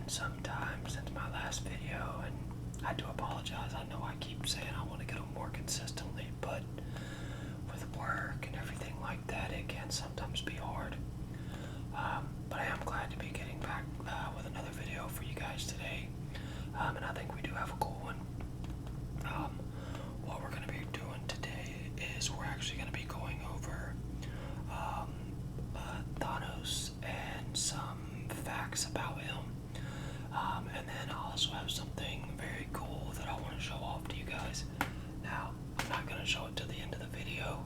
some time since my last video, and I do apologize. I know I keep saying I want to get them more consistently, but with work and everything like that, it can sometimes be hard. But I am glad to be getting back with another video for you guys today, and I think we do have a cool one. What we're going to be doing today is we're actually going to be going over Thanos and some facts about him. And then I also have something very cool that I want to show off to you guys. Now, I'm not going to show it to the end of the video,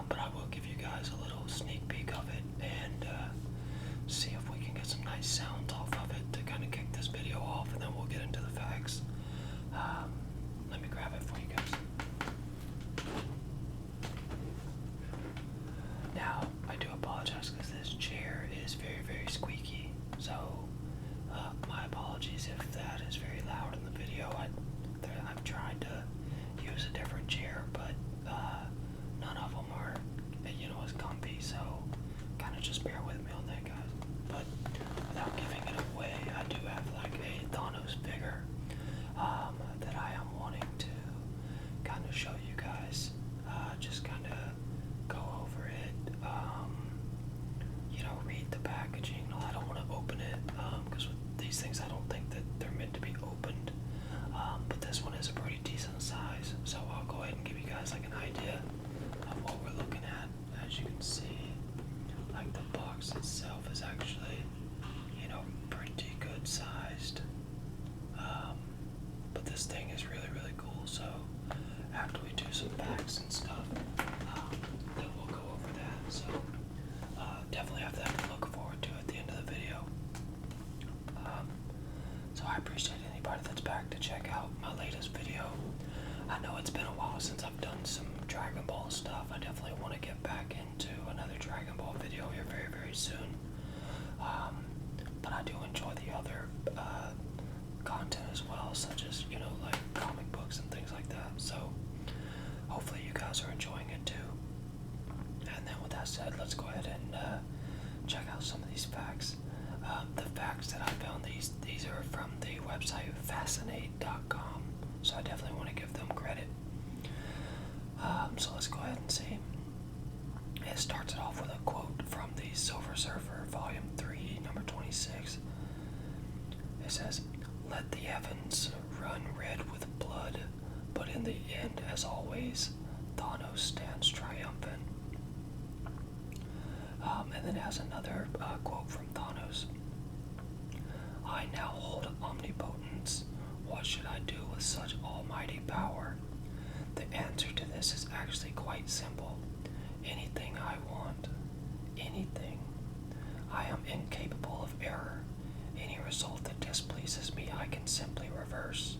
but I will give you guys a little sneak peek of it and see if we can get some nice sounds off of it to kind of kick this video off, and then we'll get into the facts. Let me grab it for you guys. Now, I do apologize because this chair is very, very squeaky, so my apologies if that is very loud in the video. I've tried to use a different chair, but none of them are, as comfy, so kind of just bear with me on that, guys. But without giving it away, I do have like a Thanos figure that I am wanting to kind of show you guys, just kind of go over it, read the packaging. I don't want to open it, because with these things I don't think that they're meant to be opened, but this one is a pretty decent size, so I'll go ahead and give you guys like an idea of what we're looking at. As you can see, like the box itself is actually, pretty good sized, but this thing is really, really cool. So after we do some facts and stuff, then we'll go over that. So definitely have that to look forward to at the end of the video. So I appreciate anybody that's back to check out my latest video. I know it's been a while since I've done some Dragon Ball stuff. I definitely want to get back into another Dragon Ball video here very, very soon. But I do enjoy the other content as well, such as, like comic books and things like that. So hopefully you guys are enjoying it too. And then with that said, let's go ahead and check out some of these facts. The facts that I found, these are from the website fascinate.com, so I definitely want to give them credit. So let's go ahead and see. It starts it off with a quote from the Silver Surfer, Volume 3, number 26. It says, "Let the heavens run red with blood, but in the end, as always, Thanos stands triumphant." And then it has another quote from Thanos. "I now hold omnipotence. What should I do with such almighty power? The answer to this is actually quite simple. Anything I want. Anything. I am incapable of error. Any result that displeases me I can simply reverse.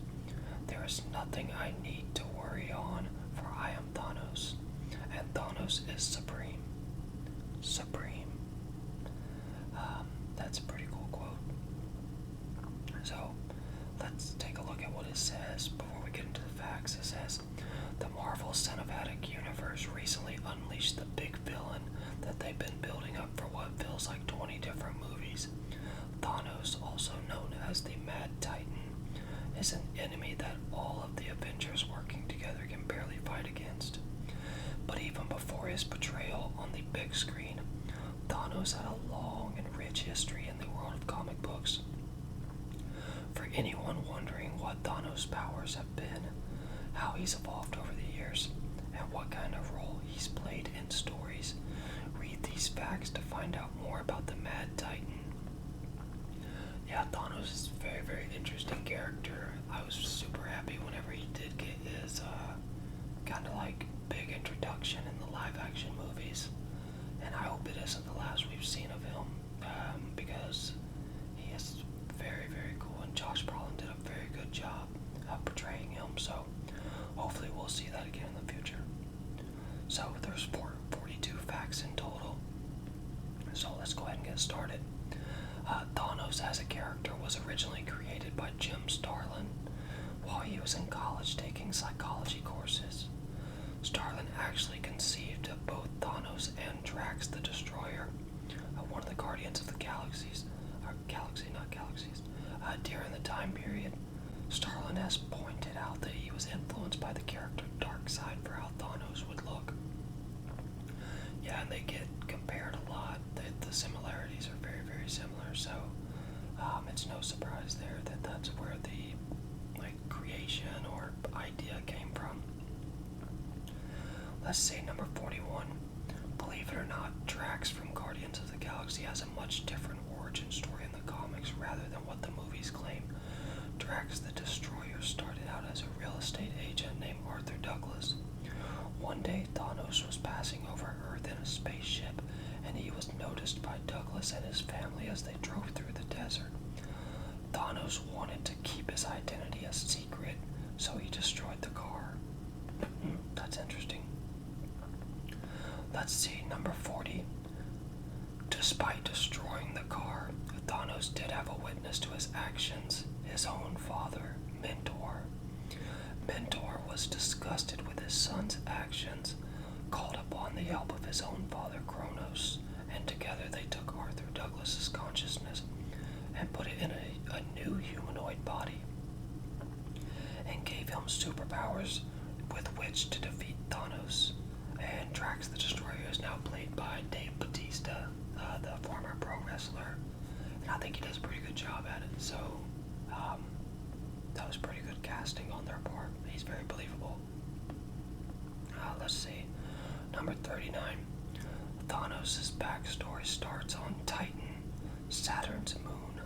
There is nothing I need to worry on, for I am Thanos, and Thanos is supreme." Supreme. That's a pretty cool quote. So let's take a look at what it says before we get into the facts. It says, "The Marvel Cinematic Universe recently unleashed the big villain that they've been building up for what feels like 20 different movies. Thanos, also known as the Mad Titan, is an enemy that all of the Avengers working together can barely fight against. But even before his portrayal on the big screen, Thanos had a long and rich history in the world of comic books. For anyone wondering what Thanos' powers have been, how he's evolved over the years, and what kind of role he's played in stories, read these facts to find out more about the Mad Titan." Yeah, Thanos is a very, very interesting character. I was super happy whenever he did get his kind of like big introduction in the live action movies, and I hope it isn't the last we've seen of him, because he is very, very cool, and Josh Brolin did a very good job of portraying him, so hopefully we'll see that again in the future. So there's 42 facts in total, so let's go ahead and get started. Thanos as a character was originally created by Jim Starlin while he was in college taking psychology courses. Starlin actually conceived of both Thanos and Drax the Destroyer, one of the Guardians of the Galaxies, or Galaxy, not Galaxies, During the time period, Starlin has pointed out that he was influenced by the character Darkseid for how Thanos would look. Yeah, and they get compared a lot. The similarities are very, very similar, so it's no surprise there that that's where the creation or idea came from. Let's see, number 41. Believe it or not, Drax from Guardians of the Galaxy has a much different origin story in the comics rather than what the movies claim. Drax the Destroyer started out as a real estate agent named Arthur Douglas. One day, Thanos was passing over Earth in a spaceship, and he was noticed by Douglas and his family as they drove through the desert. Thanos wanted to keep his identity a secret, so he destroyed the car. That's interesting. Let's see, number 40. Despite destroying the car, Thanos did have a witness to his actions, his own father, Mentor. Mentor was disgusted with his son's actions, called upon the help of his own father, Kronos, and together they took Arthur Douglas's consciousness and put it in a new humanoid body, and gave him superpowers with which to defeat Thanos. And Drax the Destroyer is now played by Dave Bautista, the former pro wrestler, and I think he does a pretty good job at it, so that was pretty good casting on their part. He's very believable. Let's see, number 39. Thanos' backstory starts on Titan, Saturn's moon.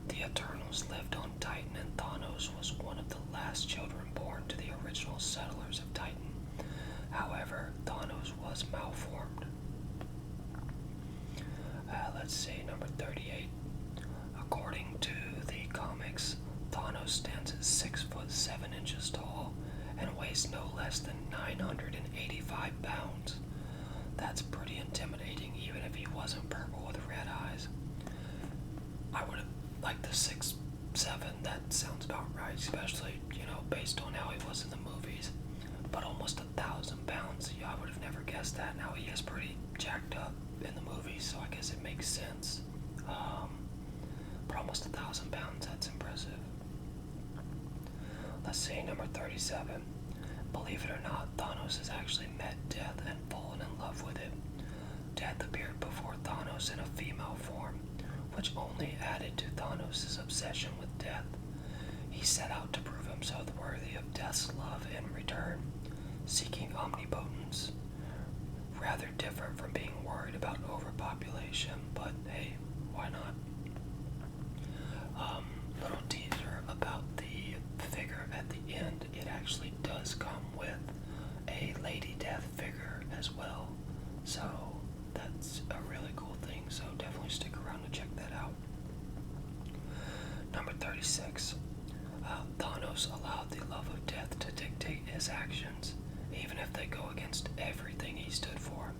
The Eternals lived on Titan, and Thanos was one of the last children born to the original settlers of Titan. However, Thanos was malformed. Let's see, number 38. According to the comics, Thanos stands at 6 foot 7 inches tall and weighs no less than 985 pounds. That's pretty intimidating, even if he wasn't purple with red eyes. I would have liked the 6'7", that sounds about right, especially, based on how he was in the movies. But almost 1,000 pounds, I would have never guessed that. Now he is pretty jacked up in the movies, so I guess it makes sense. But almost 1,000 pounds, that's impressive. Let's see, number 37. Believe it or not, Thanos has actually met Death and fallen in love with him. Death appeared before Thanos in a female form, which only added to Thanos' obsession with Death. He set out to prove himself worthy of Death's love in return, seeking omnipotence. Rather different from being worried about overpopulation, but hey, why not? Little teaser about the figure at the end. It actually does come with a Lady Death figure as well, so that's a really cool thing, so definitely stick around to check that out. Number 36. Thanos allowed the love of Death to dictate his actions, even if they go against everything he stood for.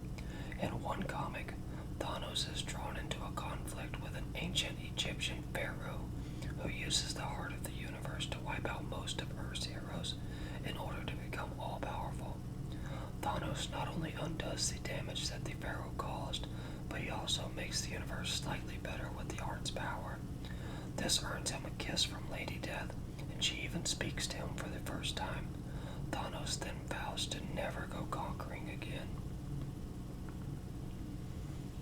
In one comic, Thanos is drawn into a conflict with an ancient Egyptian pharaoh who uses the heart of the universe to wipe out most of Earth's heroes in order to become all-powerful. Thanos not only undoes the damage that the pharaoh caused, but he also makes the universe slightly better with the heart's power. This earns him a kiss from Lady Death, and she even speaks to him for the first time. Thanos then vows to never go conquering again.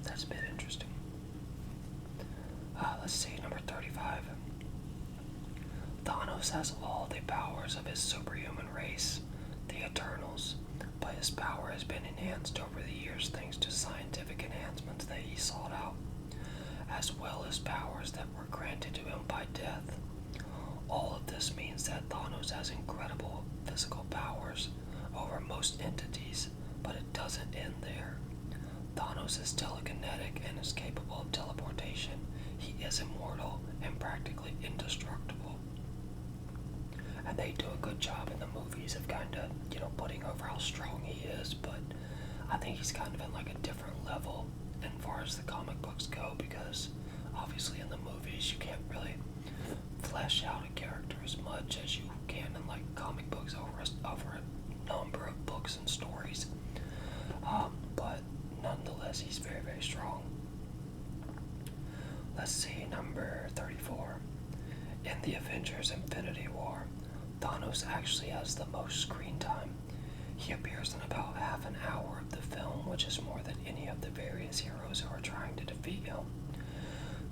That's a bit interesting. Let's see, number 35. Thanos has all the powers of his superhuman race, the Eternals, but his power has been enhanced over the years thanks to scientific enhancements that he sought out, as well as powers that were granted to him by Death. All of this means that Thanos has incredible physical powers over most entities, but it doesn't end there. Thanos is telekinetic and is capable of teleportation. He is immortal and practically indestructible. And they do a good job in the movies of kind of, putting over how strong he is, but I think he's kind of in like a different level as far as the comic books go, because obviously in the movies you can't really flesh out a character as much as you can in like comic books over a number of books and stories. But nonetheless, he's very, very strong. Let's see, number 34. In the Avengers Infinity War, Thanos actually has the most screen time. He appears in about half an hour of the film, which is more than any of the various heroes who are trying to defeat him.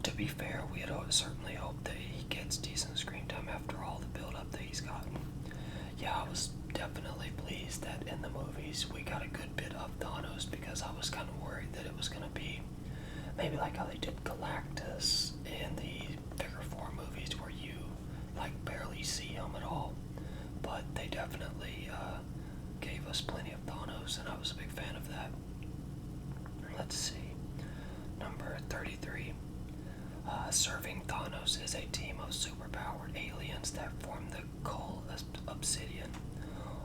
To be fair, we had certainly hoped that he gets decent screen time after all the build-up that he's gotten. Yeah, I was definitely pleased that in the movies we got a good bit of Thanos, because I was kind of worried that it was going to be maybe like how they did Galactus in the Figure 4 movies, where you like barely see him at all. But they definitely gave us plenty of Thanos, and I was a big fan of that. Let's see. Number 33. Serving Thanos is a team of superpowered aliens that form the Cull Obsidian,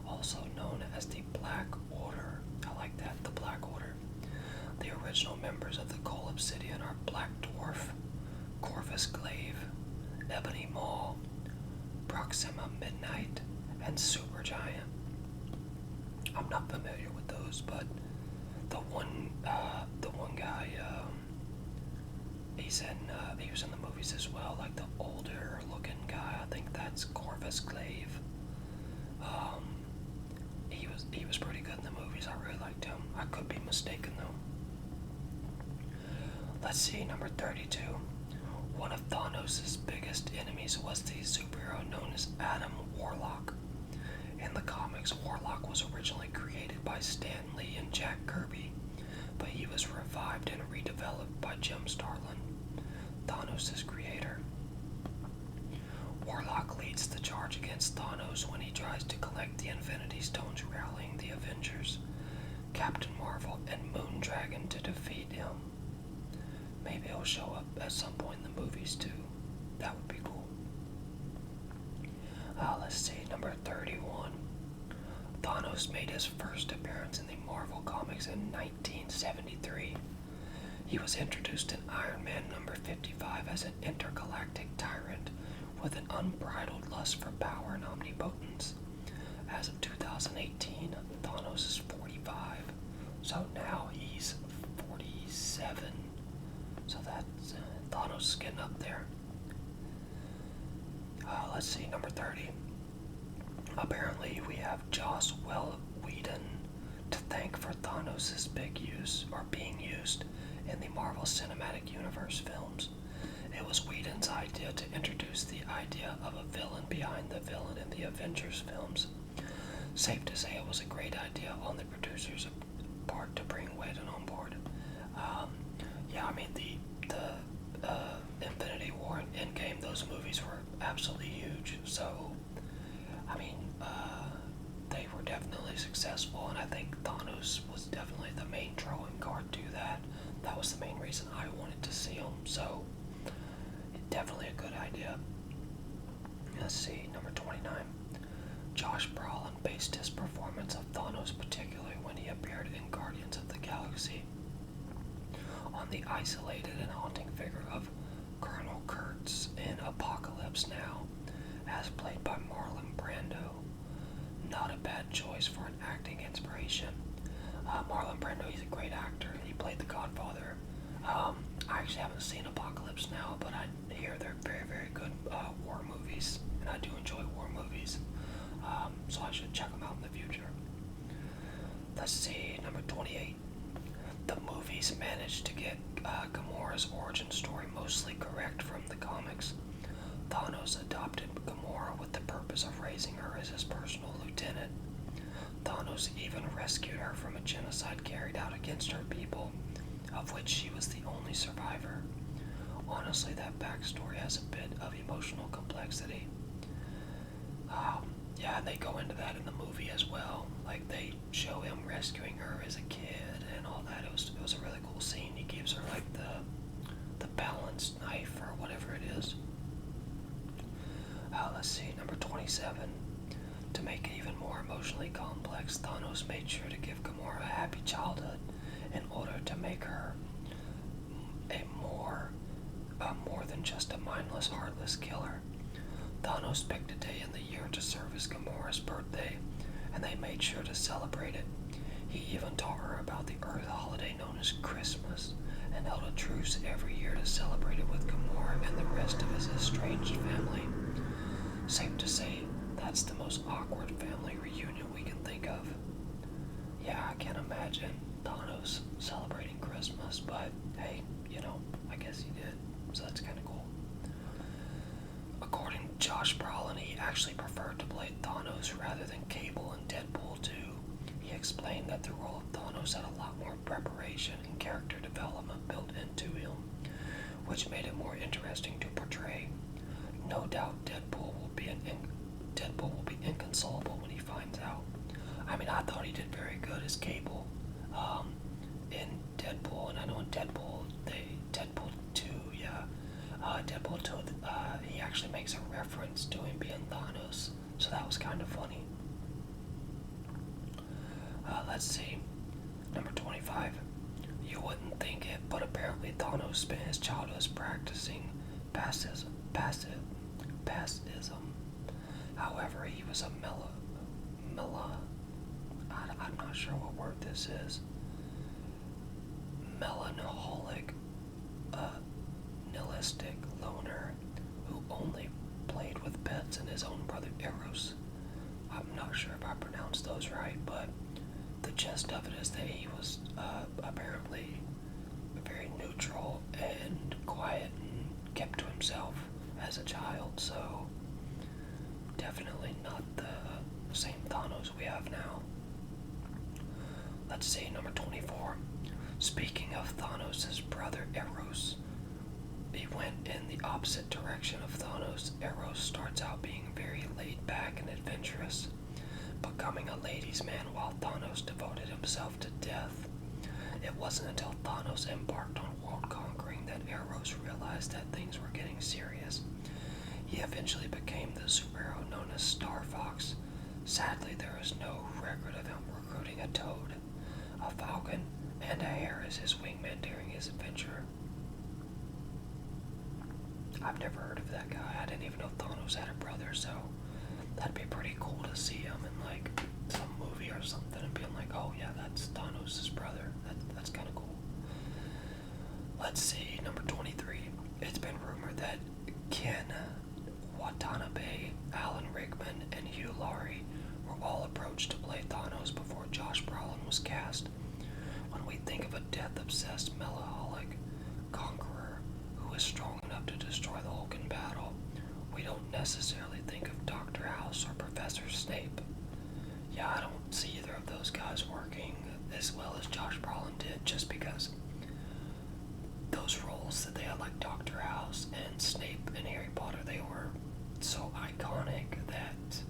also known as the Black Order. I like that, the Black Order. The original members of the Cull Obsidian are Black Dwarf, Corvus Glaive, Ebony Maw, Proxima Midnight, and Supergiant. I'm not familiar with those, but the one guy, he was in the movies as well, like the older looking guy. I think that's Corvus Glaive. He was pretty good in the movies. I really liked him. I could be mistaken though. Let's see, number 32. One of Thanos' biggest enemies was the superhero known as Adam Warlock. In the comics, Warlock was originally created by Stan Lee and Jack Kirby, but he was revived and redeveloped by Jim Starlin, Thanos' creator. Warlock leads the charge against Thanos when he tries to collect the Infinity Stones, rallying the Avengers, Captain Marvel, and Moondragon to defeat him. Maybe he'll show up at some point in the movies too. That would be cool. Let's see, number 31. Thanos made his first appearance in the Marvel Comics in 1973. He was introduced in Iron Man number 55 as an intergalactic tyrant with an unbridled lust for power and omnipotence. As of 2018, Thanos is 45, so now he's 47. So that's Thanos is getting up there. Let's see, number 30. Apparently, we have Joss Whedon to thank for Thanos' being used in the Marvel Cinematic Universe films. It was Whedon's idea to introduce the idea of a villain behind the villain in the Avengers films. Safe to say it was a great idea on the producers' part to bring Whedon on board. The Infinity War and Endgame, those movies were absolutely huge. So, they were definitely successful, and I think Thanos was definitely the main drawing card to that. That was the main reason I wanted to see him, so definitely a good idea. Let's see, number 29. Josh Brolin based his performance of Thanos, particularly when he appeared in Guardians of the Galaxy, on the isolated and haunting figure of Colonel Kurtz in Apocalypse Now, as played by Marlon Brando. Not a bad choice for an acting inspiration. Marlon Brando, he's a great actor. He played the Godfather. I actually haven't seen Apocalypse Now, but I hear they're very, very good war movies, and I do enjoy war movies. So I should check them out in the future. Let's see, number 28. The movies managed to get Gamora's origin story mostly correct from the comics. Thanos adopted Gamora with the purpose of raising her as his personal lieutenant. Thanos even rescued her from a genocide carried out against her people, of which she was the only survivor. Honestly, that backstory has a bit of emotional complexity. They go into that in the movie as well. Like, they show him rescuing her as a kid and all that. It was a really cool scene. He gives her like the balanced knife or whatever it is. Let's see, number 27. To make it even more emotionally complex, Thanos made sure to give Gamora a happy childhood in order to make her more than just a mindless, heartless killer. Thanos picked a day in the year to serve as Gamora's birthday, and they made sure to celebrate it. He even taught her about the Earth holiday known as Christmas, and held a truce every year to celebrate it with Gamora and the rest of his estranged family. Safe to say, that's the most awkward family reunion we can think of. Yeah, I can't imagine Thanos celebrating Christmas, but hey, I guess he did, so that's kind of cool. According to Josh Brolin, he actually preferred to play Thanos rather than Cable in Deadpool 2. He explained that the role of Thanos had a lot more preparation and character development built into him, which made it more interesting to portray. No doubt Deadpool will be inconsolable when he finds out. I mean, I thought he did very good as Cable in Deadpool, and I know in Deadpool 2, Deadpool 2, he actually makes a reference to him being Thanos, so that was kind of funny. Let's see, number 25. You wouldn't think it, but apparently Thanos spent his childhood practicing pacifism. However, he was a I'm not sure what word this is. Melancholic, nihilistic loner who only played with pets and his own brother Eros. I'm not sure if I pronounced those right, but the gist of it is that he was apparently very neutral and quiet and kept to himself as a child, so definitely not the same Thanos we have now. Let's see, number 24. Speaking of Thanos' brother Eros, he went in the opposite direction of Thanos. Eros starts out being very laid back and adventurous, becoming a ladies' man while Thanos devoted himself to death. It wasn't until Thanos embarked on world conquering that Eros realized that things were getting serious. He eventually became the superhero known as Star Fox. Sadly, there is no record of him recruiting a toad, a falcon, and a hare as his wingman during his adventure. I've never heard of that guy. I didn't even know Thanos had a brother, so that'd be pretty cool to see him in like some movie or something and being like, oh yeah, that's Thanos' brother. That's kind of cool. Let's see, number 23. It's been rumored that Ken Watanabe, Alan Rickman, and Hugh Laurie were all approached to play Thanos before Josh Brolin was cast. When we think of a death-obsessed, melancholic conqueror who is strong enough to destroy the Hulk in battle, we don't necessarily think of Dr. House or Professor Snape. Yeah, I don't see either of those guys working as well as Josh Brolin did, just because those roles that they had, like Dr. House and Snape in Harry Potter, they were so iconic that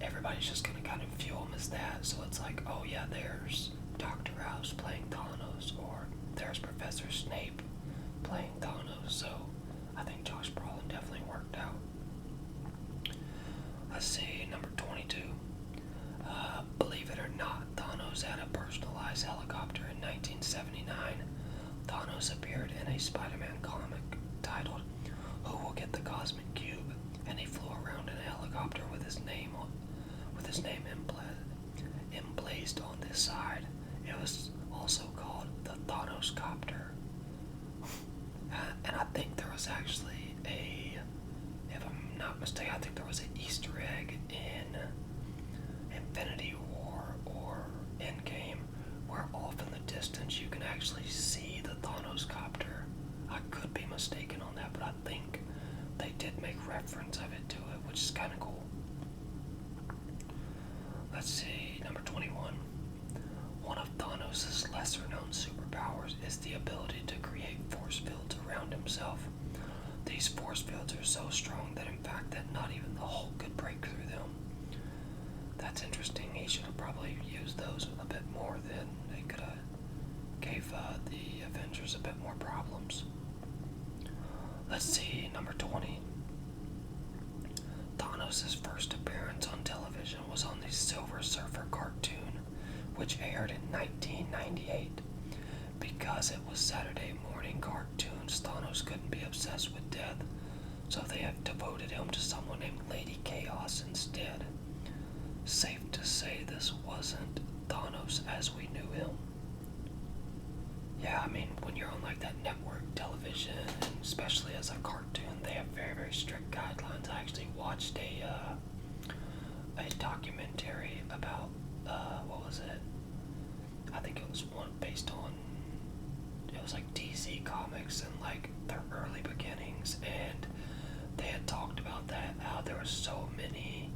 everybody's just going to kind of view them as that. So it's like, oh yeah, there's Dr. House playing Thanos, or there's Professor Snape playing Thanos. So I think Josh Brolin definitely worked out. Let's see, number 22. Believe it or not, Thanos had a personalized helicopter in 1979. Thanos appeared in a Spider-Man comic titled "Who Will Get the Cosmic Cube?" and he flew around in a helicopter with his name emblazed on this side. It was also called the Thanos Copter. And I think there was actually if I'm not mistaken, I think there was an Easter egg in Infinity War or Endgame where off in the distance you can actually see the Thanos Copter. I could be mistaken on that, but I think they did make reference of it to it, which is kind of cool. Let's see, number 21. One of Thanos' lesser-known superpowers is the ability to create force fields around himself. These force fields are so strong that in fact that not even the Hulk could break through them. That's interesting. He should have probably used those a bit more, then they could have gave the Avengers a bit more problems. Let's see, number 20. Thanos' first appearance on television was on the Silver Surfer cartoon, which aired in 1998. Because it was Saturday morning cartoons, Thanos couldn't be obsessed with death, so they have devoted him to someone named Lady Chaos instead. Safe to say this wasn't Thanos as we knew him. Yeah, I mean, when you're on like that network television, and especially as a cartoon, they have very, very strict guidelines. I actually watched a documentary about what was it? I think it was one based on, it was like DC Comics and like their early beginnings, and they had talked about that, how there were so many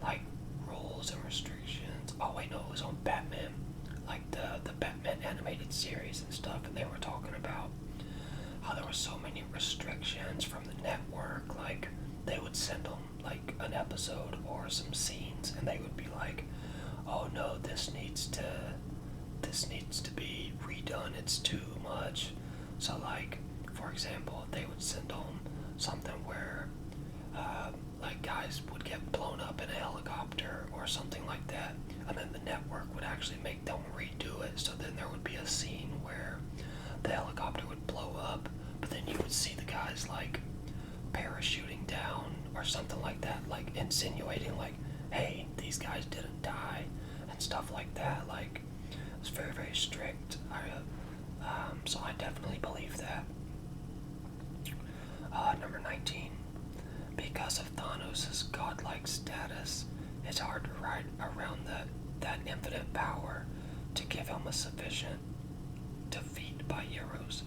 like rules and restrictions. Oh wait, no, it was on Batman, like the Batman animated series and stuff, and they were talking about how there were so many restrictions from the network. Like they would send them like an episode or some scenes, and they would be like, "Oh no, this needs to be redone. It's too much." So like, for example, they would send them something where like guys would get blown up in a helicopter or something like that, and then the network would actually make them redo it. So then there would be a scene where the helicopter would blow up, but then you would see the guys like parachuting down or something like that, like insinuating like, hey, these guys didn't die and stuff like that. Like it was very, very strict. So I definitely believe that. Number 19. Because of Thanos' godlike status, it's hard to write around that infinite power to give him a sufficient defeat by heroes.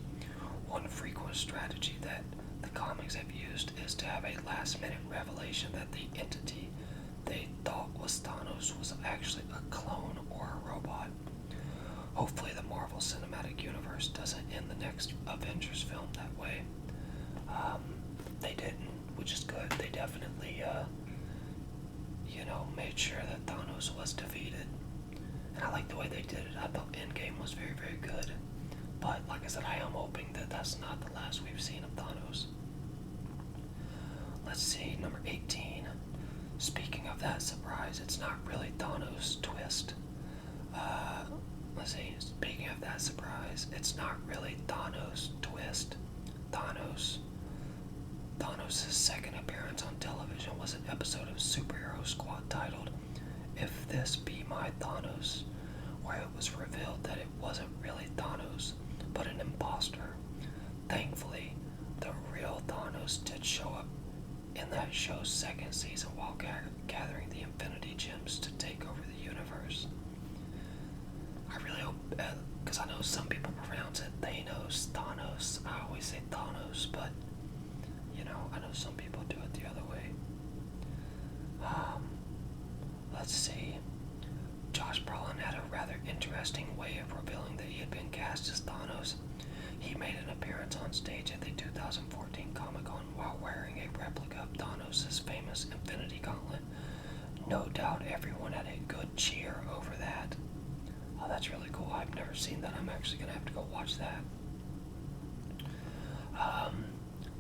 One frequent strategy that the comics have used is to have a last-minute revelation that the entity they thought was Thanos was actually a clone or a robot. Hopefully the Marvel Cinematic Universe doesn't end the next Avengers film that way. They didn't, which is good. They definitely, made sure that Thanos was defeated. And I like the way they did it. I thought Endgame was very, very good. But, like I said, I am hoping that that's not the last we've seen of Thanos. Let's see, number 18. Speaking of that surprise, it's not really Thanos' twist. Let's see, speaking of that surprise, it's not really Thanos' twist. Thanos' second appearance on television was an episode of Superhero Squad titled If This Be My Thanos, where it was revealed that it wasn't really Thanos, but an imposter. Thankfully, the real Thanos did show up in that show's second season while gathering the Infinity Gems to take over the universe. I really hope, because I know some people pronounce it Thanos. I always say Thanos, but I know some people do it the other way. Let's see. Josh Brolin had a rather interesting way of revealing that he had been cast as Thanos. He made an appearance on stage at the 2014 Comic-Con while wearing a replica of Thanos' famous Infinity Gauntlet. No doubt everyone had a good cheer over that. Oh, that's really cool. I've never seen that. I'm actually going to have to go watch that.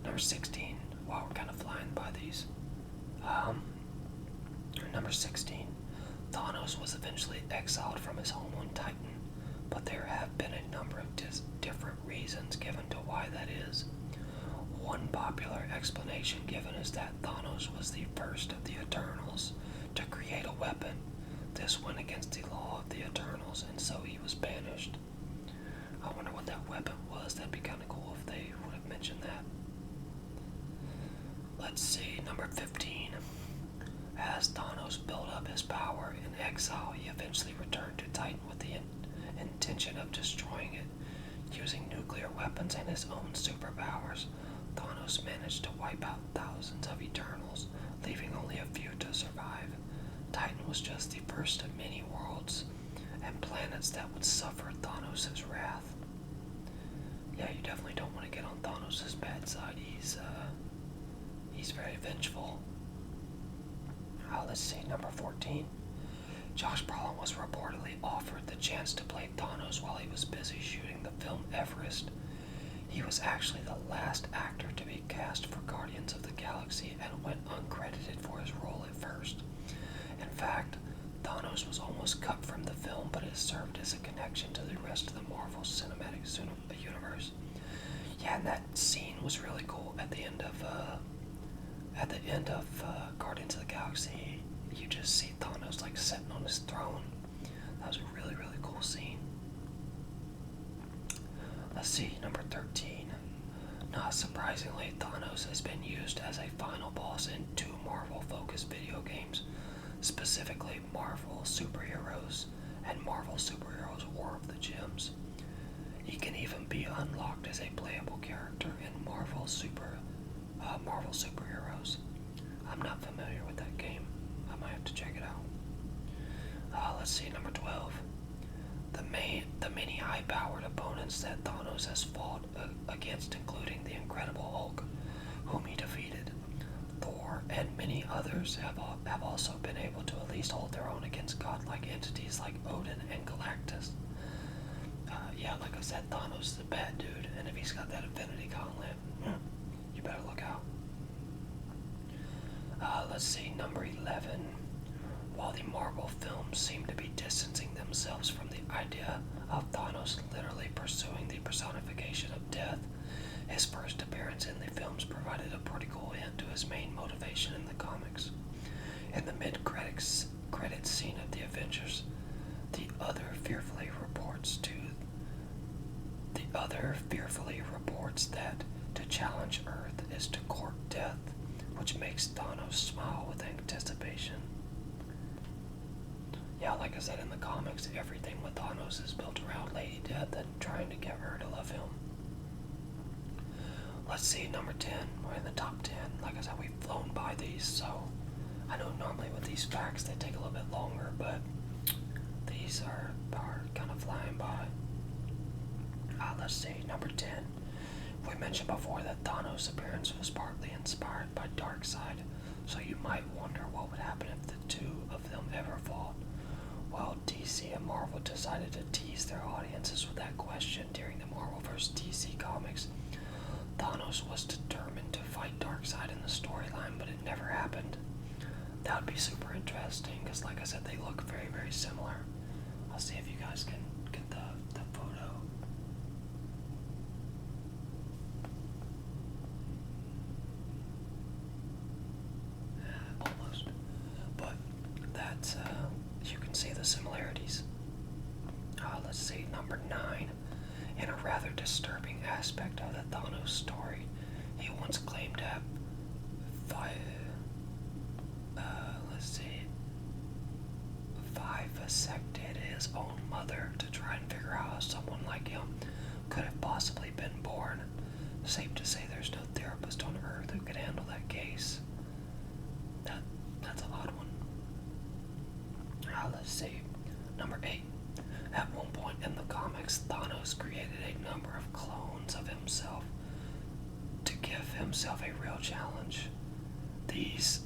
Number 16. Wow, we're kind of flying by these. Number 16. Thanos was eventually exiled from his home on Titan, but there have been a number of different reasons given to why that is. One popular explanation given is that Thanos was the first of the Eternals to create a weapon. This went against the law of the Eternals, and so he was banished. I wonder what that weapon was. That'd be kind of cool if they would have mentioned that. Let's see, number 15. As Thanos built up his power in exile, he eventually returned to Titan with the intention of destroying it. Using nuclear weapons and his own superpowers, Thanos managed to wipe out thousands of Eternals, leaving only a few to survive. Titan was just the first of many worlds and planets that would suffer Thanos' wrath. Yeah, you definitely don't want to get on Thanos' bad side. He's very vengeful. Let's see, number 14. Josh Brolin was reportedly offered the chance to play Thanos while he was busy shooting the film Everest. He was actually the last actor to be cast for Guardians of the Galaxy and went uncredited for his role at first. In fact, Thanos was almost cut from the film, but it served as a connection to the rest of the Marvel Cinematic Universe. Yeah, and that scene was really cool at the end of Guardians of the Galaxy. You just see Thanos like sitting on his throne. That was a really, really cool scene. Let's see, number 13. Not surprisingly, Thanos has been used as a final boss in 2 Marvel-focused video games, specifically Marvel Superheroes and Marvel Superheroes War of the Gems. He can even be unlocked as a playable character in Marvel Superheroes. I'm not familiar with that game. I might have to check it out. Let's see, number 12. The many high-powered opponents that Thanos has fought against, including the Incredible Hulk, whom he defeated. Thor and many others have also been able to at least hold their own against godlike entities like Odin and Galactus. Yeah, like I said, Thanos is a bad dude, and if he's got that Infinity Gauntlet, you better look out. Let's see, number 11. While the Marvel films seem to be distancing themselves from the idea of Thanos literally pursuing the personification of death, his first appearance in the films provided a pretty cool hint to his main motivation in the comics. In the mid-credits scene of the Avengers, the other fearfully reports that to challenge Earth is to court death, which makes Thanos smile with anticipation. Yeah, like I said, in the comics, everything with Thanos is built around Lady Death and trying to get her to love him. Let's see, number 10. We're in the top 10. Like I said, we've flown by these, so I know normally with these facts they take a little bit longer, but these are kind of flying by. Let's see, number 10. We mentioned before that Thanos' appearance was partly inspired by Darkseid, so you might wonder what would happen if the two of them ever fought. Well, DC and Marvel decided to tease their audiences with that question during the Marvel vs. DC comics. Thanos was determined to fight Darkseid in the storyline, but it never happened. That would be super interesting, because like I said, they look very, very similar. I'll see if you guys can get the photo. Almost. But that's, you can see the similarities. Let's see, number 9. In a rather disturbing aspect of the Thanos story, he once claimed to have vivisected his own mother to try and figure out how someone like him could have possibly been born. Safe to say there's no therapist on Earth who could handle that case. That's an odd one. Let's see. Number 8. At one point in the comics, Thanos created a number of clones of himself to give himself a real challenge. These,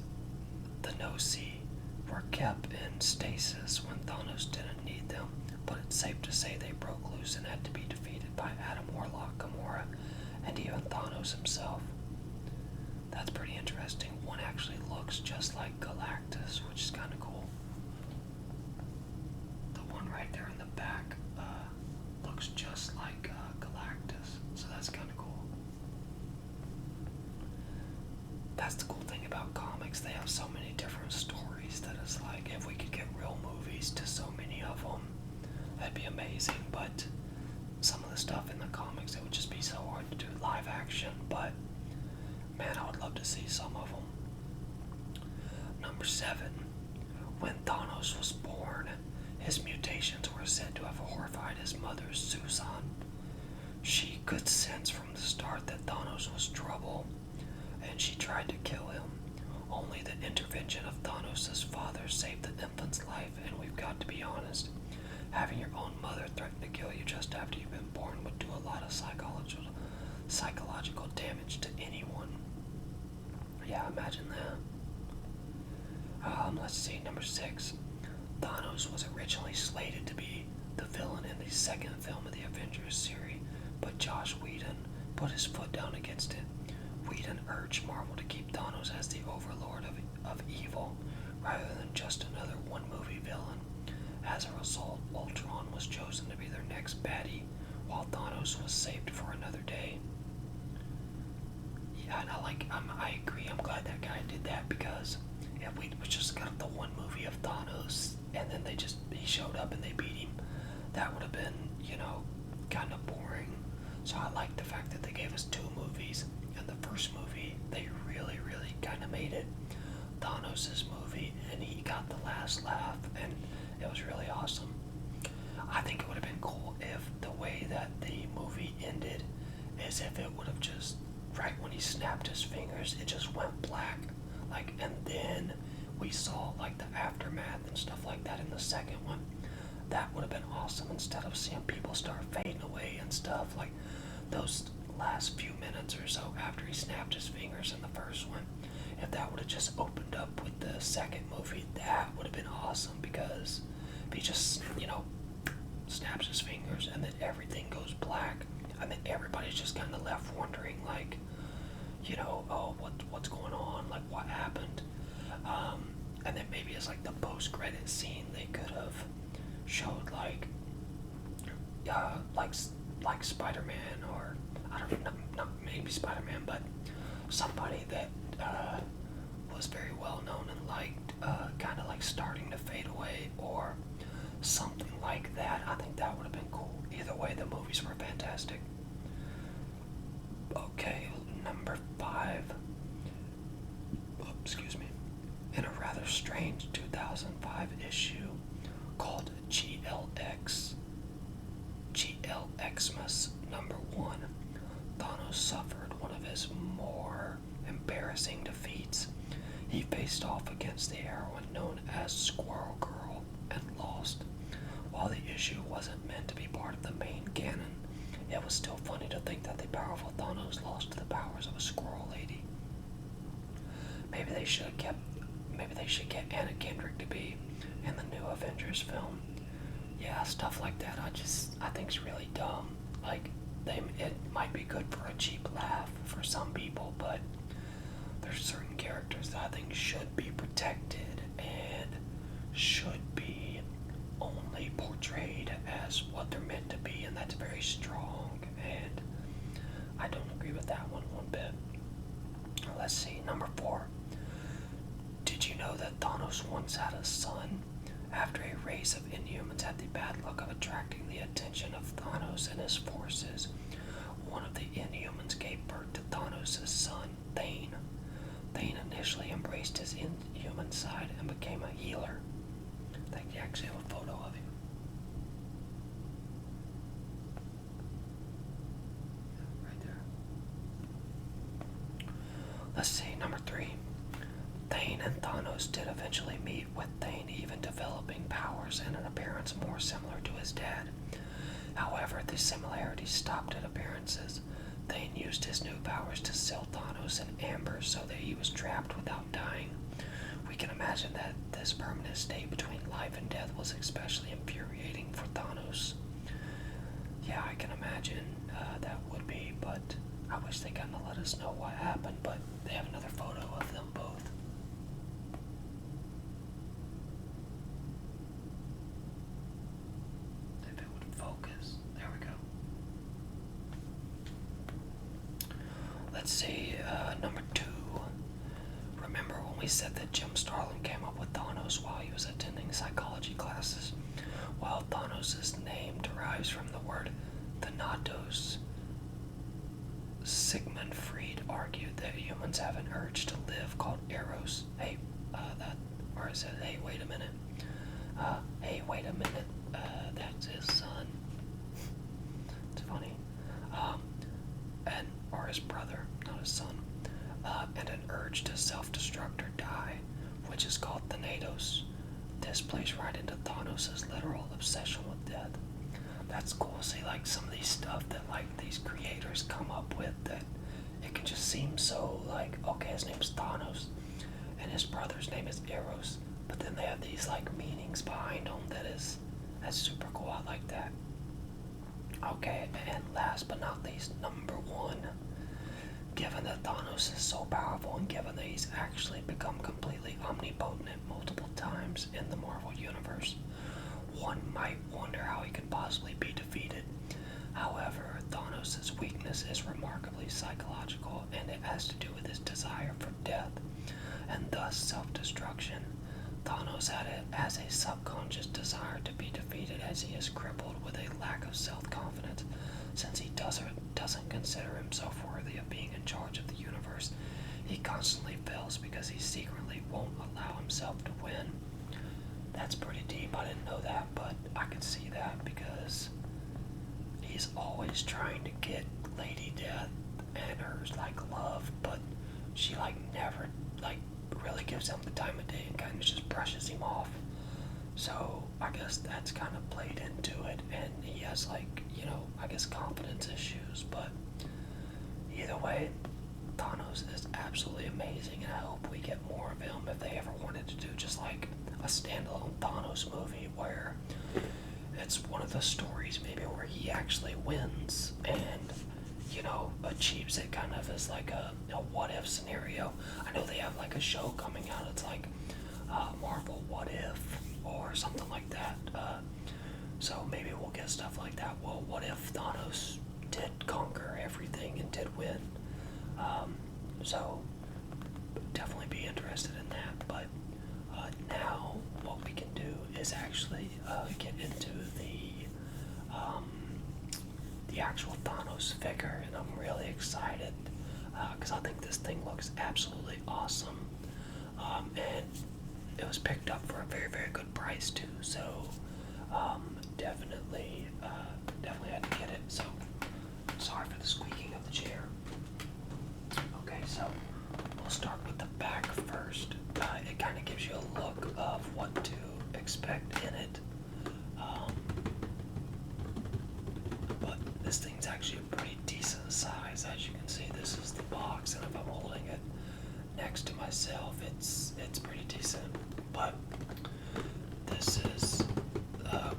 the jocie, were kept in stasis when Thanos didn't need them, but it's safe to say they broke loose and had to be defeated by Adam Warlock, Gamora, and even Thanos himself. That's pretty interesting. One actually looks just like Galactus, which is kind of cool. The one right there in the back looks just like Galactus, so that's kind of cool. That's the cool thing about comics. They have so many different stories that it's like, if we could get real movies to so many of them, that'd be amazing. But some of the stuff in the comics, it would just be so hard to do live action. But man, I would love to see some of them. Number 7. When Thanos was born, his mutations were said to have horrified his mother, Susan. She could sense from the start that Thanos was trouble, and she tried to kill him. Only the intervention of Thanos' father saved the infant's life, and we've got to be honest. Having your own mother threaten to kill you just after you've been born would do a lot of psychological damage to anyone. Yeah, imagine that. Let's see, number 6. Thanos was originally slated to be the villain in the second film of the Avengers series, but Joss Whedon put his foot down against it. Whedon urged Marvel to keep Thanos as the overlord of evil, rather than just another one-movie villain. As a result, Ultron was chosen to be their next baddie, while Thanos was saved for another day. Yeah, and I agree. I'm glad that guy did that, because if we just got the one movie of Thanos and then he showed up and they beat him, that would have been, kind of boring. So I like the fact that they gave us two movies. And the first movie, they really, really kind of made it Thanos' movie, and he got the last laugh, and it was really awesome. I think it would have been cool if the way that the movie ended is if it would have just, right when he snapped his fingers, it just went black. Like, and then we saw like the aftermath and stuff like that in the second one. That would have been awesome instead of seeing people start fading away and stuff. Like those last few minutes or so after he snapped his fingers in the first one, if that would have just opened up with the second movie, that would have been awesome, because if he just, snaps his fingers and then everything goes black, and then everybody's just kind of left wondering, like, oh, what's going on, like what happened, and then maybe it's like the post-credit scene, they could have showed like Spider-Man, or I don't know, not maybe Spider-Man, but somebody that was very well known and liked, kind of like starting to fade away, or something like that. I think that would have been cool. Either way, the movies were fantastic. Okay, number 5. Oh, excuse me. In a rather strange 2005 issue called GLXmas number 1, Thanos suffered one of his more embarrassing defeats. He faced off against the heroine known as Squirrel Girl and lost. While the issue wasn't meant to be part of the main canon, it was still funny to think that the powerful Thanos lost to the powers of a squirrel lady. Maybe they should get Anna Kendrick to be in the new Avengers film. Yeah, stuff like that I think's really dumb. Like, it might be good for a cheap laugh for some people, but there's certain characters that I think should be protected and should be only portrayed as what they're meant to be, and that's very strong, and I don't agree with that one bit. Let's see, number 4. Did you know that Thanos once had a son? After a race of Inhumans had the bad luck of attracting the attention of Thanos and his forces, one of the Inhumans gave birth to Thanos' son, Thane. Thane initially embraced his inhuman side and became a healer. I think you actually have a photo of him. Right there. Let's see, number 3. Thane and Thanos did eventually meet, with Thane even developing powers and an appearance more similar to his dad. However, the similarities stopped at appearances. Thane used his new powers to seal Thanos in amber so that he was trapped without dying. We can imagine that this permanent state between life and death was especially infuriating for Thanos. Yeah, I can imagine that would be, but I wish they kind of let us know what happened, but they have another photo of them both. If it would focus. There we go. Let's see, number 2. Remember when we said that Jim Starlin came up with Thanos while he was attending psychology classes? While Thanos' name derives from the word Thanatos, Sigmund Freud argued that humans have an urge to live called eros. Hey, wait a minute. That's his son. It's funny. Or his brother, not his son. And an urge to self-destruct or die, which is called Thanatos. This plays right into Thanos' literal obsession with death. That's cool. See, like, some of these stuff that, like, these creators come up with, that it can just seem so, like, okay, his name's Thanos, and his brother's name is Eros, but then they have these, like, meanings behind them that's super cool. I like that. Okay, and last but not least, number 1. Given that Thanos is so powerful, and given that he's actually become completely omnipotent multiple times in the Marvel Universe, one might wonder how he could possibly be defeated. However, Thanos' weakness is remarkably psychological, and it has to do with his desire for death, and thus self-destruction. Thanos has a subconscious desire to be defeated, as he is crippled with a lack of self-confidence, since he doesn't doesn't consider himself worthy of being in charge of the universe. He constantly fails because he secretly won't allow himself to win. That's pretty deep. I didn't know that, but I could see that because he's always trying to get Lady Death and her like love, but she like never like really gives him the time of day and kind of just brushes him off. So I guess that's kind of played into it, and he has like, you know, I guess confidence issues, but either way, Thanos is absolutely amazing, and I hope we get more of him if they ever wanted to do just like a standalone Thanos movie where it's one of the stories maybe where he actually wins and, you know, achieves it kind of as like a what if scenario. I know they have like a show coming out, it's like Marvel What If or something like that. So maybe we'll get stuff like that. Well, what if Thanos did conquer everything and did win? So definitely be interested in that. But now what we can do is actually get into the actual Thanos figure, and I'm really excited because I think this thing looks absolutely awesome, and it was picked up for a very, very good price too. So definitely had to get it. So sorry for the squeaking of the chair. Okay, so we'll start with the back first. It kind of gives you a look of what to expect in it. But this thing's actually a pretty decent size. As you can see, this is the box, and if I'm holding it next to myself, it's pretty decent. But this is the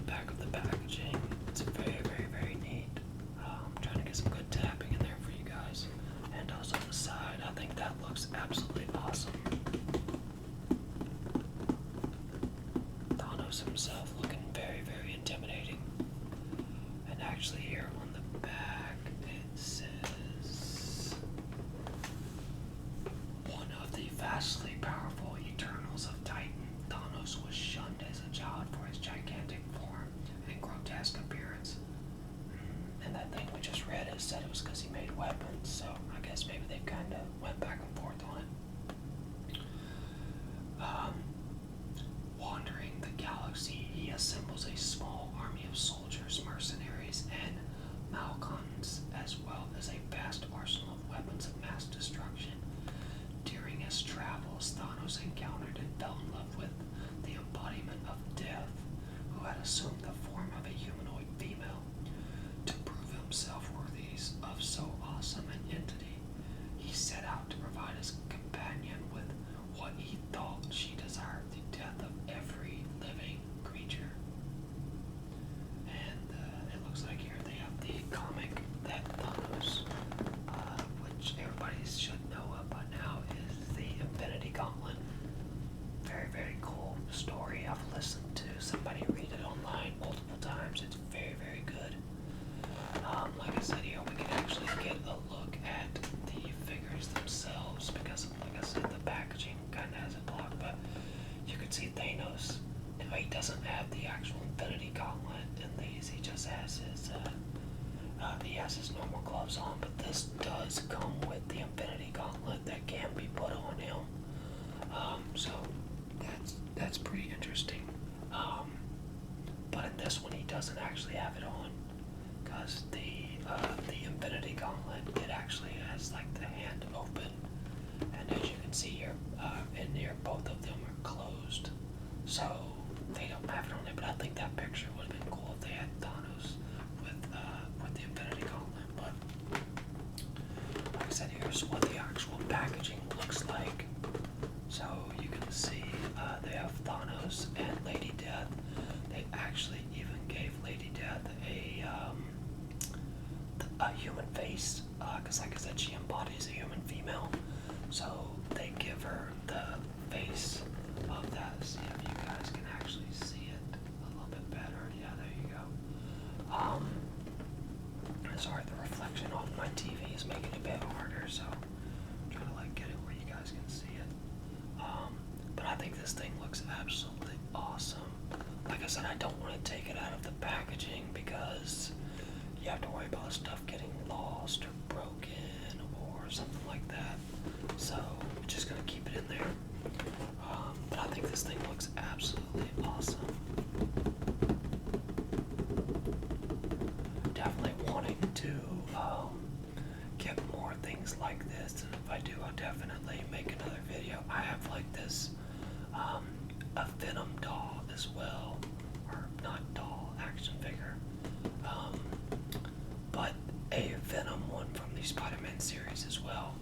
back of the packaging. It's very, very, very neat. I'm trying to get some good tapping in there for you guys. And also the side, I think that looks absolutely awesome. Thanos himself looking very, very intimidating. And actually here on the back it says, one of the vastly powerful Eternals of Titan, Thanos was shunned as a child for his gigantic form and grotesque appearance. And that thing we just read, it said it was because he made weapons, so I guess maybe they kind of went back and forth on it. Wandering the galaxy, he assembles a small army of soldiers, mercenaries, and Malkons, as well as a vast arsenal of weapons of mass destruction. During his travels, Thanos encountered and fell in love with the embodiment of death, who had assumed the form of a humanoid female. To prove himself worthy of so awesome an entity, he set out to provide his companion with what he thought she desired, the death of every living creature. And it looks like here they have the comic that Thanos, which everybody should know of by now, is the Infinity Gauntlet. Very, very cool story. I've listened to somebody read it online multiple times. It's very, very good. Like I said here, we can actually get a look at the figures themselves because, like I said, the packaging kind of has it blocked, but you can see Thanos. Now, he doesn't have the actual Infinity Gauntlet in these. He just has his normal gloves on, but this does come with the Infinity Gauntlet that can be put on him. So that's pretty interesting. But in this one, he doesn't actually have it on because the Infinity Gauntlet, it actually has like the hand open, and as you can see here, in here, both of them are closed, so they don't have it on there. But I think that picture would have been cool if they had Thanos with the Infinity Gauntlet. But like I said, here's what the actual packaging looks like. So you can see they have Thanos and Lady Death. They actually even gave Lady Death a human face, because like I said, she embodies a human female. So they give her the face of that. See if you guys can actually see it a little bit better. Yeah, there you go. Sorry, the reflection on my TV is making it a bit harder, so I'm trying to like get it where you guys can see it. But I think this thing looks absolutely awesome. Like I said, I don't want to take it out of the packaging because, you have to worry about stuff getting lost or broken or something like that. So we're just gonna keep it in there. But I think this thing looks absolutely awesome. Definitely wanting to get more things like this, and if I do, I'll definitely make another video. I have like this a Venom doll as well, or not doll, action figure, but a Venom one from the Spider-Man series as well.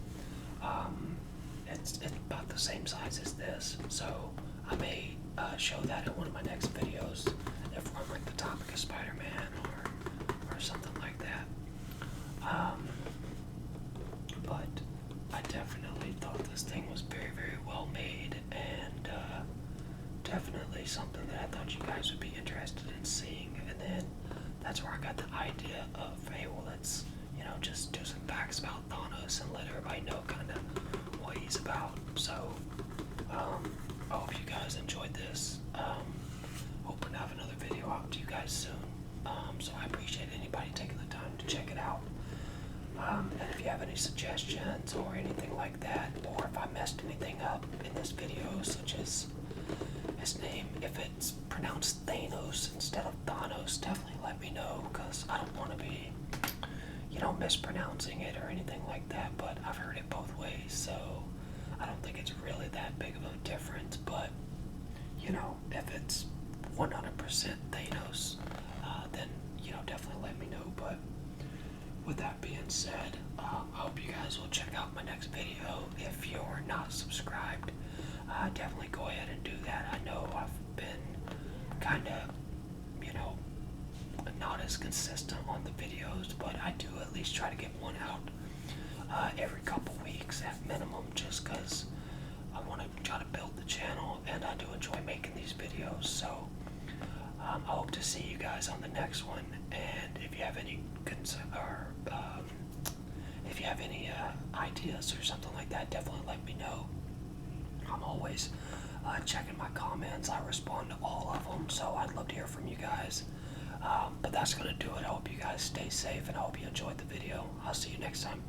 It's about the same size as this, so I may show that in one of my next videos if we're on like the topic of Spider-Man or something like that. But I definitely thought this thing was very, very well made, and definitely something that I thought you guys would be interested in seeing. And then that's where I got the idea of, hey, well, let's, just do some facts about Thanos and let everybody know kind of what he's about. So I hope you guys enjoyed this. Hoping to have another video out to you guys soon. So I appreciate anybody taking the time to check it out. And if you have any suggestions or anything like that, or if I messed anything up in this video, such as his name, if it's pronounced Thanos instead of Thanos, definitely let me know, because I don't want to be, mispronouncing it or anything like that. But I've heard it both ways, so I don't think it's really that big of a difference. But, if it's 100% Thanos, then, definitely let me know. But with that being said, I hope you guys will check out my next video. If you're not subscribed, definitely go ahead and do that. I know I've been kind of, not as consistent on the videos, but I do at least try to get one out every couple weeks at minimum, just because I want to try to build the channel, and I do enjoy making these videos. So I hope to see you guys on the next one, and if you have any if you have any ideas or something like that, definitely let me know. I'm always checking my comments. I respond to all of them, so I'd love to hear from you guys. But that's going to do it. I hope you guys stay safe, and I hope you enjoyed the video. I'll see you next time.